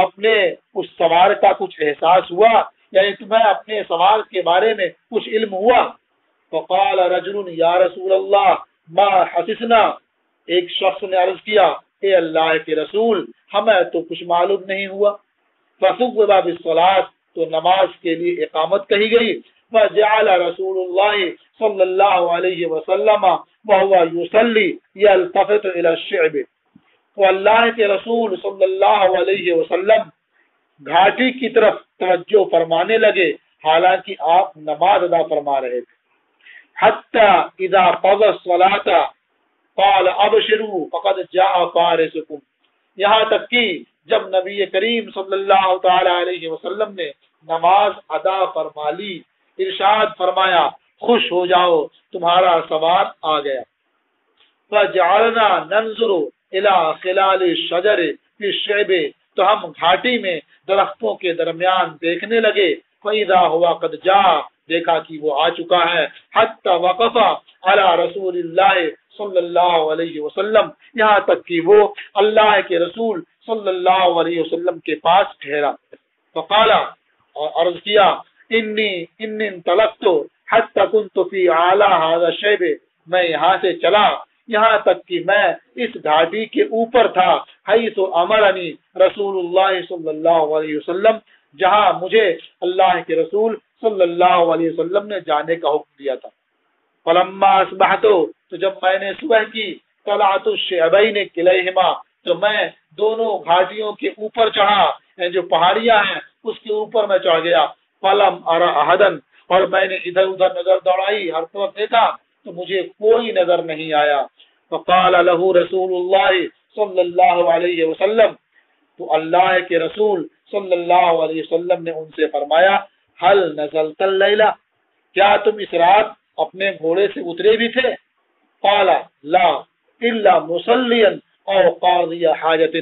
اپنے اس سوار کا کچھ احساس ہوا، یعنی تمہیں اپنے سوار کے بارے میں کچھ علم ہوا؟ فقال رجل یا رسول اللہ ما حسسنا، ایک شخص نے عرض کیا، اے اللہ کے رسول ہمیں تو کچھ معلوم نہیں ہوا۔ فصوب بالصلاۃ، تو نماز کے لیے اقامت کہی گئی۔ فجعل رسول اللہ صلی اللہ علیہ وسلم وهو يصلي يلتفت الى الشعب، تو اللہ کے رسول صلی اللہ علیہ وسلم گھاٹی کی طرف توجہ فرمانے لگے حالانکہ آپ نماز ادا فرما رہے تھے۔ حتی اذا قضى الصلاة قال ابشروا فقد جاء فارسكم، یہاں تک کہ جب نبی کریم صلی اللہ تعالی علیہ وسلم نے نماز ادا فرما لی، ارشاد فرمایا، خوش ہو جاؤ تمہارا سوار آ گیا۔ فجعلنا ننظر الى خلال الشجر في الشعب، تو ہم گھاٹی میں درختوں کے درمیان دیکھنے لگے۔ فاذا هو قد جاء، دیکھا کہ وہ آ چکا ہے۔ حتی وقف على رسول اللہ صلی اللہ علیہ وسلم، یہاں تک کہ وہ اللہ کے رسول صلی اللہ علیہ وسلم کے پاس ٹھہرا۔ فقال، اور عرض کیا، انی انطلقت حتی كنت في اعلی هذا الشعب، میں یہاں سے چلا یہاں تک کہ میں اس گھاٹی کے اوپر تھا، حیث امرنی رسول اللہ صلی اللہ علیہ وسلم، جہاں مجھے اللہ کے رسول صلی اللہ علیہ وسلم نے جانے کا حکم دیا تھا۔ فلما اصبحت، تو جب میں نے صبح کی، طلعت الشعبین کلیہما، تو میں دونوں گھاٹیوں کے اوپر چڑھا، یعنی جو پہاڑیاں ہیں اس کے اوپر میں چڑھ گیا۔ فلم ارى احدا، اور میں نے ادھر ادھر نظر دوڑائی، ہر طرف دیکھا تو مجھے کوئی نظر نہیں آیا۔ فقال له رسول اللہ صلی اللہ علیہ وسلم، تو اللہ کے رسول صلی اللہ علیہ وسلم نے ان سے فرمایا، هل نزلت اللیلہ، کیا تم اس رات اپنے گھوڑے سے اترے بھی تھے؟ قال لا الا مصلیا او قاضی حاجت،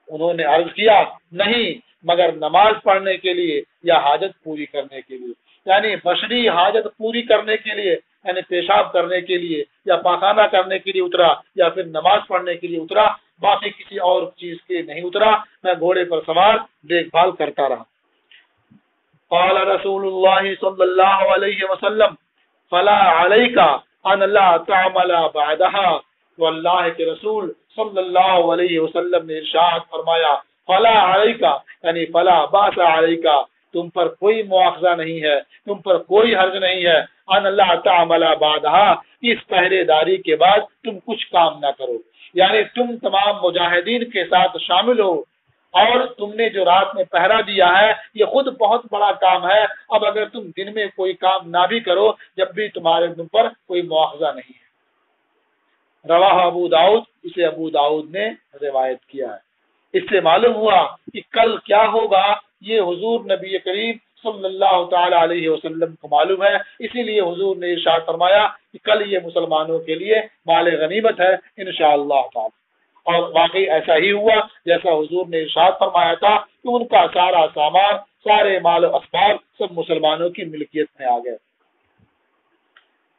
انہوں نے عرض کیا، نہیں مگر نماز پڑھنے کے لیے یا حاجت پوری کرنے کے لیے، یعنی بشری حاجت پوری کرنے کے لیے، یعنی پیشاب کرنے کے لیے یا پاخانہ کرنے کے لیے اترا، یا پھر نماز پڑھنے کے لیے اترا، باقی کسی اور چیز کے نہیں اترا، میں گھوڑے پر سوار دیکھ بھال کرتا رہا۔ قال رسول اللہ صلی اللہ علیہ وسلم، فلا علیک ان لا تعمل بعدها، تو اللہ کے رسول صلی اللہ علیہ وسلم نے ارشاد فرمایا، فلا علیک، یعنی فلا باس علیک، تم پر کوئی مواخذہ نہیں ہے، تم پر کوئی حرج نہیں ہے، ان لا تعمل بعدها، اس پہرے داری کے بعد تم کچھ کام نہ کرو، یعنی تم تمام مجاہدین کے ساتھ شامل ہو، اور تم نے جو رات میں پہرا دیا ہے یہ خود بہت بڑا کام ہے، اب اگر تم دن میں کوئی کام نہ بھی کرو جب بھی تمہارے تم پر کوئی مواخذہ نہیں ہے۔ رواہ ابو داؤد، اسے ابو داؤد نے روایت کیا ہے۔ اس سے معلوم ہوا کہ کل کیا ہوگا یہ حضور نبی کریم صلی اللہ تعالی علیہ وسلم کو معلوم ہے، اسی لیے حضور نے ارشاد فرمایا کہ کل یہ مسلمانوں کے لیے مال غنیمت ہے انشاءاللہ تعالی، اور واقعی ایسا ہی ہوا جیسا حضور نے ارشاد فرمایا تھا کہ ان کا سارا سامان، سارے مال و اسباب سب مسلمانوں کی ملکیت میں آ گئے۔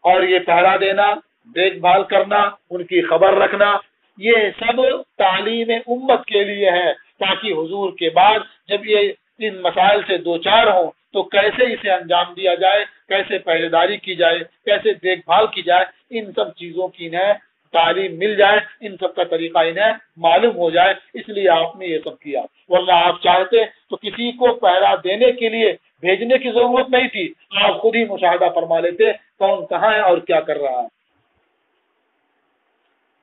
اور یہ پہرا دینا، دیکھ بھال کرنا، ان کی خبر رکھنا، یہ سب تعلیم امت کے لیے ہے، تاکہ حضور کے بعد جب یہ ان مسائل سے دوچار ہوں تو کیسے اسے انجام دیا جائے، کیسے پہرے داری کی جائے، کیسے دیکھ بھال کی جائے، ان سب چیزوں کی انہیں تعلیم مل جائے، ان سب کا طریقہ انہیں معلوم ہو جائے، اس لیے آپ نے یہ سب کیا، ورنہ آپ چاہتے تو کسی کو پہرا دینے کے لیے بھیجنے کی ضرورت نہیں تھی، آپ خود ہی مشاہدہ فرما لیتے کون کہاں ہے اور کیا کر رہا ہے۔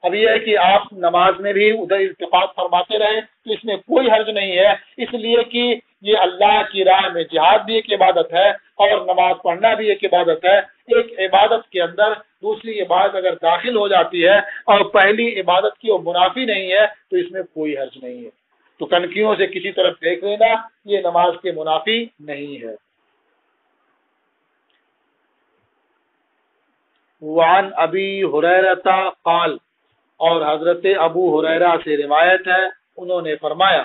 اب یہ ہے کہ آپ نماز میں بھی ادھر التفات فرماتے رہے تو اس میں کوئی حرج نہیں ہے، اس لیے کہ یہ اللہ کی راہ میں جہاد بھی ایک عبادت ہے اور نماز پڑھنا بھی ایک عبادت ہے، ایک عبادت کے اندر دوسری عبادت اگر داخل ہو جاتی ہے اور پہلی عبادت کی وہ منافی نہیں ہے تو اس میں کوئی حرج نہیں ہے. تو کنکیوں سے کسی طرف دیکھ لینا یہ نماز کے منافی نہیں ہے. وعن ابی ہریرہ قال، اور حضرت ابو ہریرہ سے روایت ہے انہوں نے فرمایا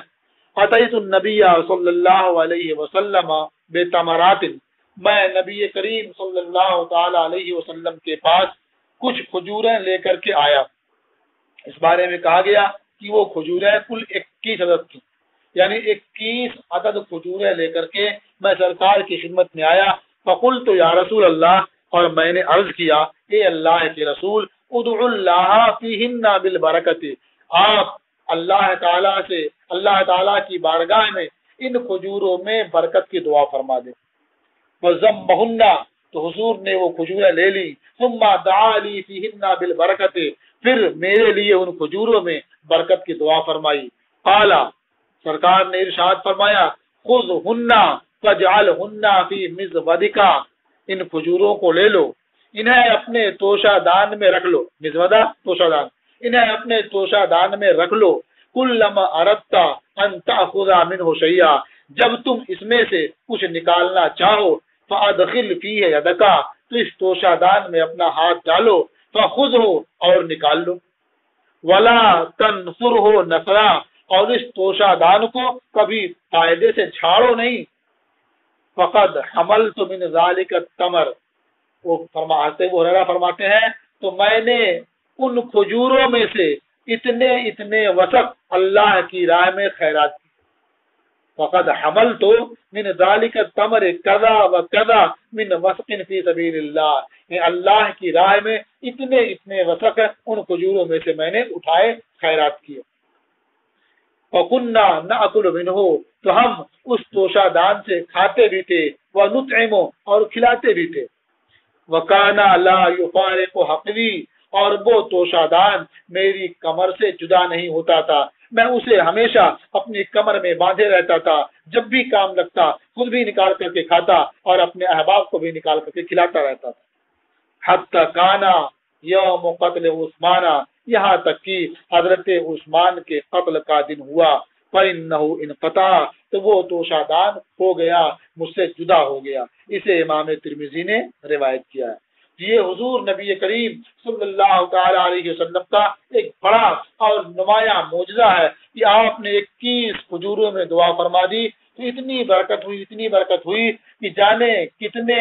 اتیت النبی صلی اللہ علیہ وسلم بتمرات، میں نبی کریم صلی اللہ تعالی علیہ وسلم کے پاس کچھ کھجوریں لے کر کے آیا. اس بارے میں کہا گیا کہ وہ کھجوریں کل 21 عدد تھی، یعنی 21 عدد کھجوریں لے کر کے میں سرکار کی خدمت میں آیا. فقلت یا رسول اللہ، اور میں نے عرض کیا اے اللہ کے رسول، ادعو اللہ فیہن بالبرکت، آپ اللہ تعالیٰ سے اللہ تعالیٰ کی بارگاہ میں ان کھجوروں میں برکت کی دعا فرما دے. وضمہن، تو حضور نے وہ کھجوریں لے لی. ثم دعا لی فیہن بالبرکت، پھر میرے لیے ان کھجوروں میں برکت کی دعا فرمائی. قال، سرکار نے ارشاد فرمایا خذہن فاجعلہن فی مزودک، ان کھجوروں کو لے لو، انہیں اپنے توشہ دان میں رکھ لو. مزودہ توشہ دان، انہیں اپنے توشہ دان میں رکھ لو. کلما اردت ان تأخذ منہ شیئا، جب تم اس میں سے کچھ نکالنا چاہو، فادخل فیہ یدک، تو اس توشہ دان میں اپنا ہاتھ ڈالو، فخذہ، اور نکال لو. ولا تنثرہ نثرا، اور اس توشہ دان کو کبھی قاعدے سے جھاڑو نہیں. فقد حملت من ذلک التمر، وہ ہریرہ فرماتے ہیں تو میں نے ان کھجوروں میں سے اتنے وسق اللہ کی راہ میں خیرات کی. فقد حملت من ذلک التمر کذا و کذا من وسق فی سبیل اللہ، اللہ کی راہ میں اتنے وسق ان کھجوروں میں سے میں نے اٹھائے خیرات کیے. وَكُنَّا نَأْكُلُ مِنْهُ، تو ہم اس توشہ دان سے کھاتے بھی تھے، وَنُطْعِمُ، اور کھلاتے بھی تھے. وَكَانَ لَا يُفَارِقُ حَقْوِي، اور وہ توشہ دان میری کمر سے جدا نہیں ہوتا تھا، میں اسے ہمیشہ اپنی کمر میں باندھے رہتا تھا. جب بھی کام لگتا خود بھی نکال کر کے کھاتا اور اپنے احباب کو بھی نکال کر کے کھلاتا رہتا تھا. حَتَّى كَانَ یوم قتل عثمان، یہاں تک کہ حضرت عثمان کے قتل کا دن ہوا. فَإِنَّهُ انقطع، تو وہ توشہ دان ہو گیا، مجھ سے جدا ہو گیا. اسے امام ترمذی نے روایت کیا ہے. یہ حضور نبی کریم صلی اللہ تعالی علیہ وسلم کا ایک بڑا اور نمایاں معجزہ ہے کہ آپ نے 21 کھجوروں میں دعا فرما دی تو اتنی برکت ہوئی کہ جانے کتنے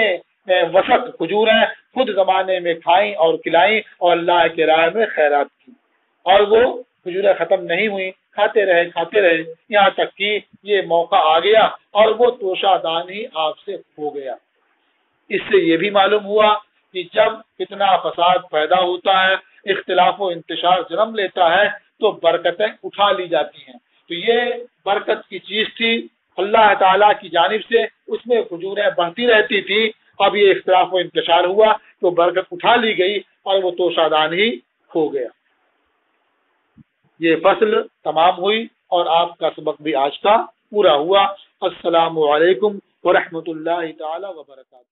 وسط کھجور ہیں خود زمانے میں کھائیں اور کھلائیں اور اللہ کے راہ میں خیرات کی. اور وہ کھجوریں ختم نہیں ہوئی، کھاتے رہے یہاں تک کہ یہ موقع آ گیا اور وہ توشہ دان ہی آپ سے ہو گیا. اس سے یہ بھی معلوم ہوا کہ جب اتنا فساد پیدا ہوتا ہے، اختلاف و انتشار جنم لیتا ہے تو برکتیں اٹھا لی جاتی ہیں. تو یہ برکت کی چیز تھی اللہ تعالیٰ کی جانب سے، اس میں کھجوریں بڑھتی رہتی تھی. اب یہ اختلاف و انتشار ہوا تو برکت اٹھا لی گئی اور وہ توشہ دان ہی ہو گیا. یہ فصل تمام ہوئی اور آپ کا سبق بھی آج کا پورا ہوا. السلام علیکم ورحمۃ اللہ تعالی وبرکاتہ.